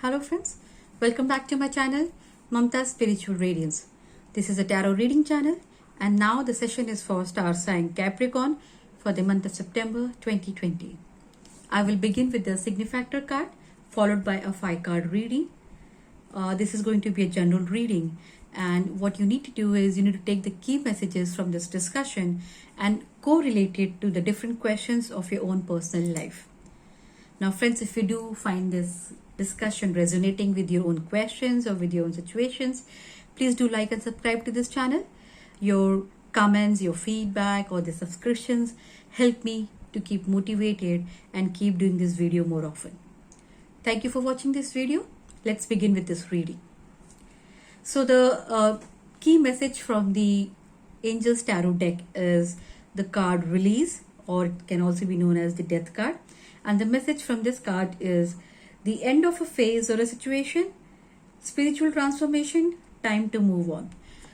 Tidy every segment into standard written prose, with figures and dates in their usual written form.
Hello friends, welcome back to my channel Mamta's Spiritual Radiance. This is a tarot reading channel and now the session is for star sign Capricorn for the month of September 2020. I will begin with the Signifactor card followed by a 5-card reading. This is going to be a general reading, and what you need to do is you need to take the key messages from this discussion and correlate it to the different questions of your own personal life. Now friends, if you do find this discussion resonating with your own questions or with your own situations, please do like and subscribe to this channel. Your comments, your feedback or the subscriptions help me to keep motivated and keep doing this video more often. Thank you for watching this video. Let's begin with this reading. So the key message from the Angels Tarot deck is the card Release, or it can also be known as the Death card. And the message from this card is the end of a phase or a situation, spiritual transformation, time to move on.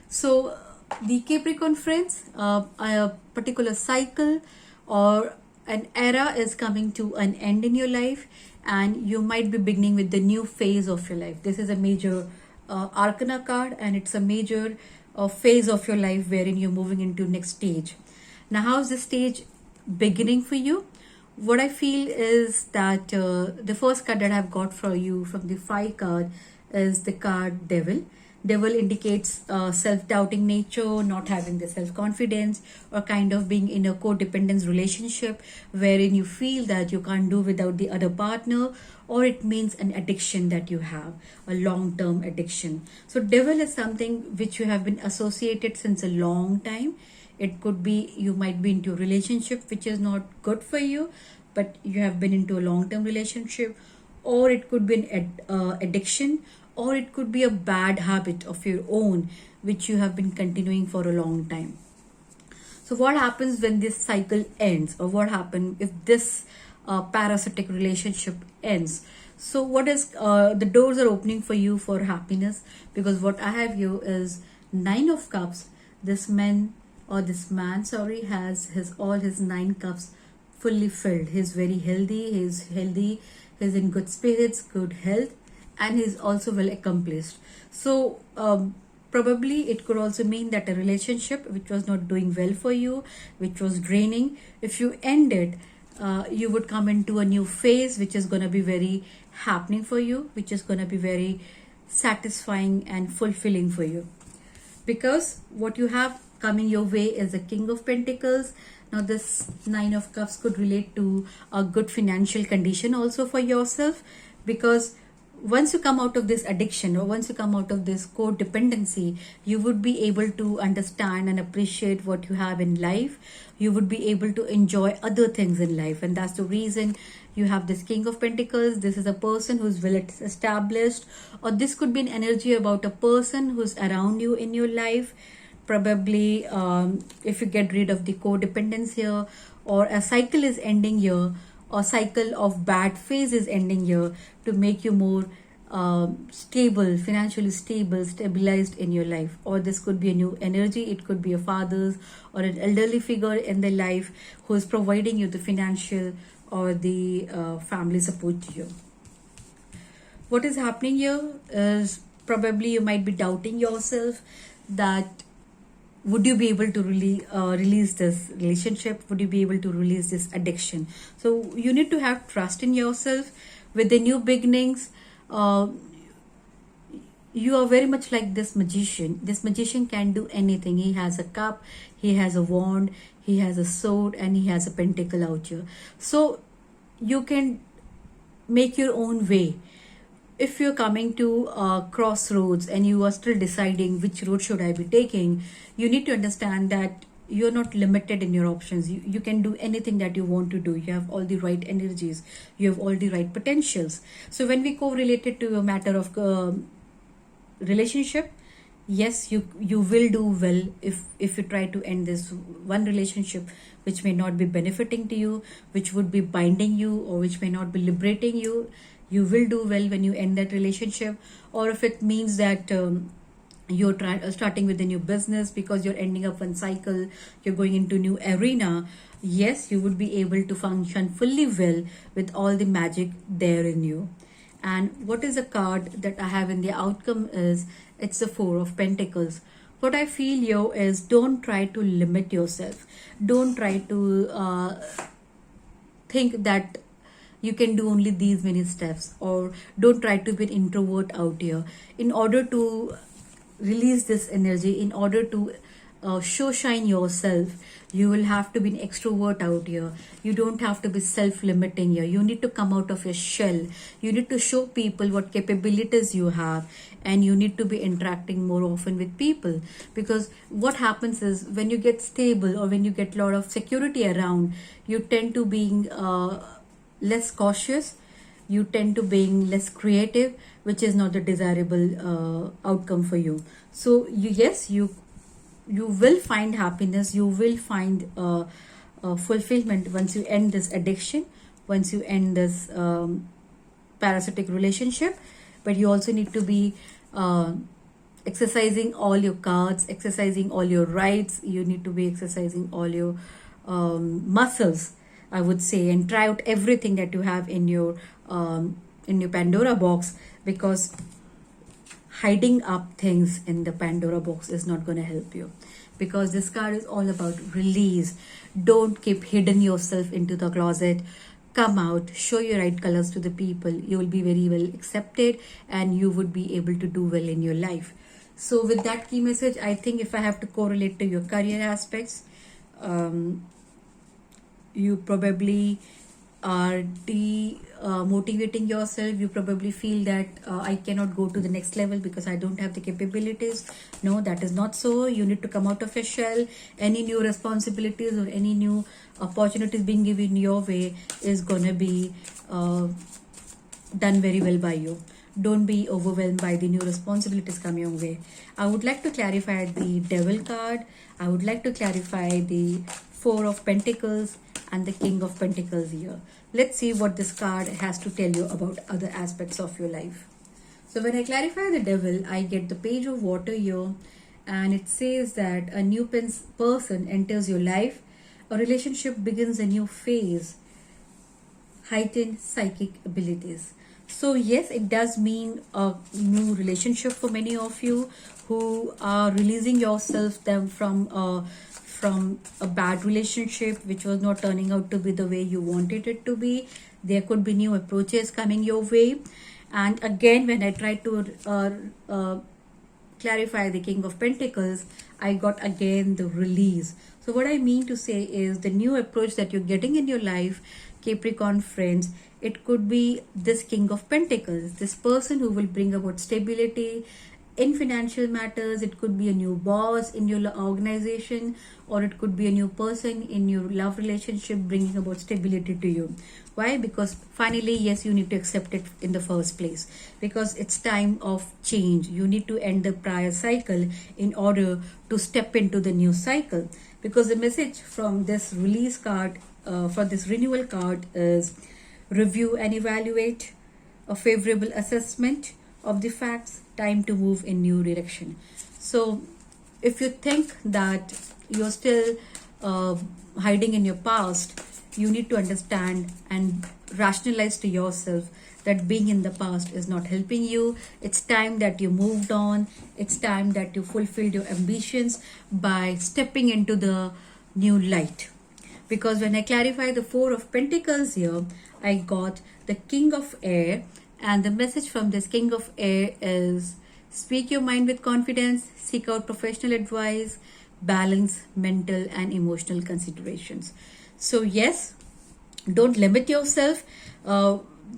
So the Capricorn friends, a particular cycle or an era is coming to an end in your life, and you might be beginning with the new phase of your life. This is a major arcana card, and it's a major phase of your life wherein you're moving into next stage. Now, how is this stage beginning for you? What I feel is that the first card that I've got for you from the 5 card is the card Devil. Devil indicates self-doubting nature, not having the self-confidence, or kind of being in a codependence relationship wherein you feel that you can't do without the other partner, or it means an addiction that you have, a long-term addiction. So Devil is something which you have been associated since a long time. It could be you might be into a relationship which is not good for you, but you have been into a long-term relationship, or it could be an addiction, or it could be a bad habit of your own which you have been continuing for a long time. So what happens when this cycle ends, or what happens if this parasitic relationship ends? So what is the doors are opening for you for happiness, because what I have here is 9 of Cups. This man has all his 9 cups fully filled. He's very healthy, he's in good spirits, good health, and he's also well accomplished. So probably it could also mean that a relationship which was not doing well for you, which was draining, if you end it, you would come into a new phase which is going to be very happening for you, which is going to be very satisfying and fulfilling for you, because what you have coming your way is the King of Pentacles. Now this 9 of Cups could relate to a good financial condition also for yourself, because once you come out of this addiction, or once you come out of this codependency, you would be able to understand and appreciate what you have in life. You would be able to enjoy other things in life, and that's the reason you have this King of Pentacles. This is a person who's well established, or this could be an energy about a person who's around you in your life. Probably if you get rid of the codependence here, or a cycle is ending here, or cycle of bad phase is ending here, to make you more stable, financially stable, stabilized in your life. Or this could be a new energy. It could be a father's or an elderly figure in their life who is providing you the financial or the family support to you. What is happening here is probably you might be doubting yourself that would you be able to release this relationship? Would you be able to release this addiction? So you need to have trust in yourself. With the new beginnings, you are very much like this magician. This magician can do anything. He has a cup, he has a wand, he has a sword, and he has a pentacle out here. So you can make your own way. If you're coming to crossroads and you are still deciding which road should I be taking, you need to understand that you're not limited in your options. You can do anything that you want to do. You have all the right energies. You have all the right potentials. So when we correlate it to a matter of relationship, yes, you will do well if you try to end this one relationship which may not be benefiting to you, which would be binding you, or which may not be liberating you. You will do well when you end that relationship. Or if it means that you're starting with a new business because you're ending up one cycle, you're going into new arena, yes, you would be able to function fully well with all the magic there in you. And what is the card that I have in the outcome is it's the Four of Pentacles. What I feel here is don't try to limit yourself. Don't try to think that you can do only these many steps, or don't try to be an introvert out here. In order to release this energy, in order to show shine yourself, you will have to be an extrovert out here. You don't have to be self-limiting here. You need to come out of your shell. You need to show people what capabilities you have, and you need to be interacting more often with people. Because what happens is when you get stable, or when you get a lot of security around, you tend to being less cautious, you tend to being less creative, which is not the desirable outcome for you. So you will find happiness, you will find fulfillment once you end this addiction, once you end this parasitic relationship. But you also need to be exercising all your cards, exercising all your rights. You need to be exercising all your muscles, I would say, and try out everything that you have in your Pandora box, because hiding up things in the Pandora box is not going to help you, because this card is all about release. Don't keep hidden yourself into the closet. Come out, show your right colors to the people. You will be very well accepted, and you would be able to do well in your life. So with that key message, I think if I have to correlate to your career aspects, you probably are motivating yourself. You probably feel that I cannot go to the next level because I don't have the capabilities. No, that is not so. You need to come out of your shell. Any new responsibilities or any new opportunities being given your way is gonna be done very well by you. Don't be overwhelmed by the new responsibilities coming your way. I would like to clarify the Devil card. I would like to clarify the Four of Pentacles and the King of Pentacles here. Let's see what this card has to tell you about other aspects of your life. So when I clarify the Devil, I get the Page of Water here, and it says that a new person enters your life. A relationship begins a new phase. Heightened psychic abilities. So yes, it does mean a new relationship for many of you who are releasing yourself from a bad relationship which was not turning out to be the way you wanted it to be. There could be new approaches coming your way. And again, when I try to clarify the King of Pentacles, I got again the release. So what I mean to say is the new approach that you're getting in your life, Capricorn friends, it could be this King of Pentacles, this person who will bring about stability in financial matters. It could be a new boss in your organization, or it could be a new person in your love relationship bringing about stability to you. Why? Because finally, yes, you need to accept it in the first place, because it's time of change. You need to end the prior cycle in order to step into the new cycle. Because the message from this release card, for this renewal card, is review and evaluate, a favorable assessment of the facts, time to move in new direction. So if you think that you're still hiding in your past, you need to understand and rationalize to yourself that being in the past is not helping you. It's time that you moved on. It's time that you fulfilled your ambitions by stepping into the new light. Because when I clarify the Four of Pentacles here, I got the King of Air, and the message from this King of Air is speak your mind with confidence, seek out professional advice, balance mental and emotional considerations. So yes, don't limit yourself.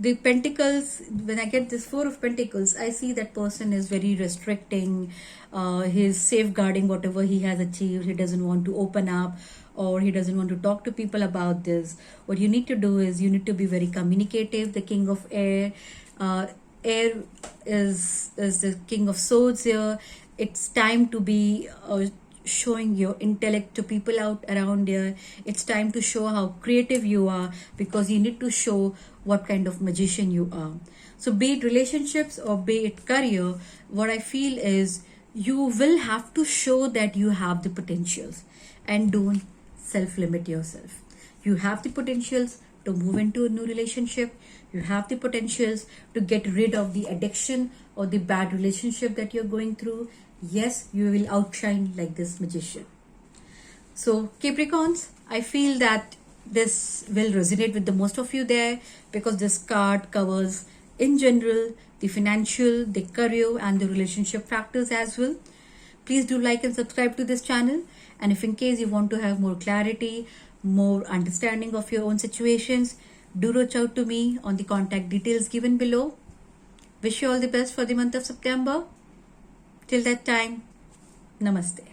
The Pentacles, when I get this Four of Pentacles, I see that person is very restricting. He's safeguarding whatever he has achieved. He doesn't want to open up, or he doesn't want to talk to people about this. What you need to do is you need to be very communicative. The King of Air, Air is the King of Swords here. It's time to be showing your intellect to people out around here. It's time to show how creative you are, because you need to show what kind of magician you are. So be it relationships or be it career, what I feel is you will have to show that you have the potentials, and don't self-limit yourself. You have the potentials to move into a new relationship. You have the potentials to get rid of the addiction or the bad relationship that you're going through. Yes, you will outshine like this magician. So Capricorns, I feel that this will resonate with the most of you there, because this card covers in general the financial, the career and the relationship factors as well. Please do like and subscribe to this channel, and if in case you want to have more clarity, more understanding of your own situations, do reach out to me on the contact details given below. Wish you all the best for the month of September. Till that time, namaste.